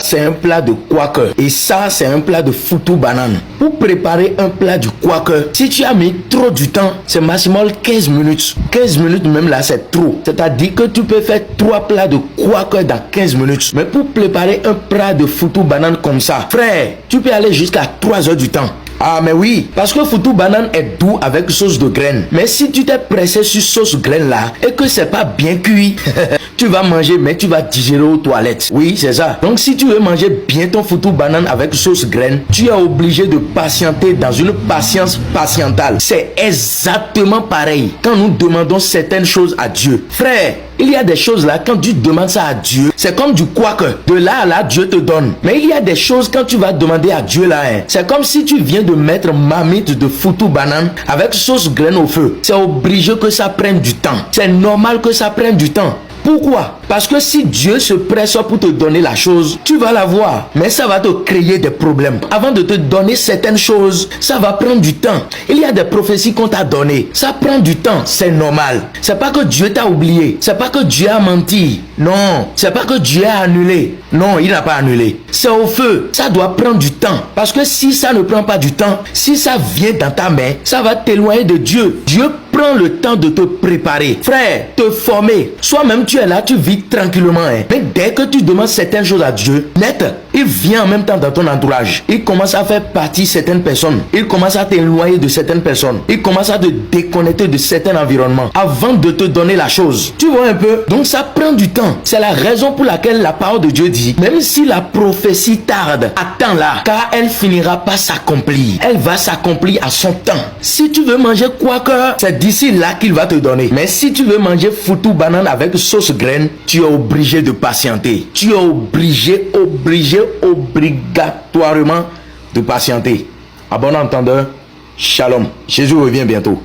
c'est un plat de quaker. Et ça, c'est un plat de foutou banane. Pour préparer un plat du quaker, si tu as mis trop du temps, c'est maximum 15 minutes. 15 minutes même là, c'est trop. C'est-à-dire que tu peux faire 3 plats de quaker dans 15 minutes. Mais pour préparer un plat de foutou banane comme ça, frère, tu peux aller jusqu'à 3 heures du temps. Ah mais oui, parce que foutou banane est doux avec sauce de graines. Mais si tu t'es pressé sur sauce graine là et que c'est pas bien cuit, tu vas manger mais tu vas digérer aux toilettes. Oui, c'est ça. Donc si tu veux manger bien ton foutou banane avec sauce graine, tu es obligé de patienter dans une patience patientale. C'est exactement pareil quand nous demandons certaines choses à Dieu. Frère, il y a des choses là, quand tu demandes ça à Dieu, c'est comme du quaker. De là à là, Dieu te donne. Mais il y a des choses quand tu vas demander à Dieu là, c'est comme si tu viens de mettre marmite de foutou banane avec sauce graine au feu. C'est obligé que ça prenne du temps. C'est normal que ça prenne du temps. Pourquoi? Parce que si Dieu se presse pour te donner la chose, tu vas la voir, mais ça va te créer des problèmes. Avant de te donner certaines choses, ça va prendre du temps. Il y a des prophéties qu'on t'a données. Ça prend du temps, c'est normal. C'est pas que Dieu t'a oublié. C'est pas que Dieu a menti. Non, c'est pas que Dieu a annulé. Non, il n'a pas annulé. C'est au feu. Ça doit prendre du temps. Parce que si ça ne prend pas du temps, si ça vient dans ta main, ça va t'éloigner de Dieu. Dieu prend le temps de te préparer. Frère, te former. Soit-même tu es là, tu vis tranquillement. Mais dès que tu demandes certaines choses à Dieu, net, il vient en même temps dans ton entourage. Il commence à faire partie de certaines personnes. Il commence à t'éloigner de certaines personnes. Il commence à te déconnecter de certains environnements avant de te donner la chose. Tu vois un peu? Donc ça prend du temps. C'est la raison pour laquelle la parole de Dieu dit, même si la prophétie tarde, attends-la, car elle finira par s'accomplir. Elle va s'accomplir à son temps. Si tu veux manger quaker, c'est d'ici là qu'il va te donner. Mais si tu veux manger foutou banane avec sauce graine, tu es obligé de patienter. Tu es obligatoirement de patienter. À bon entendeur, shalom. Jésus revient bientôt.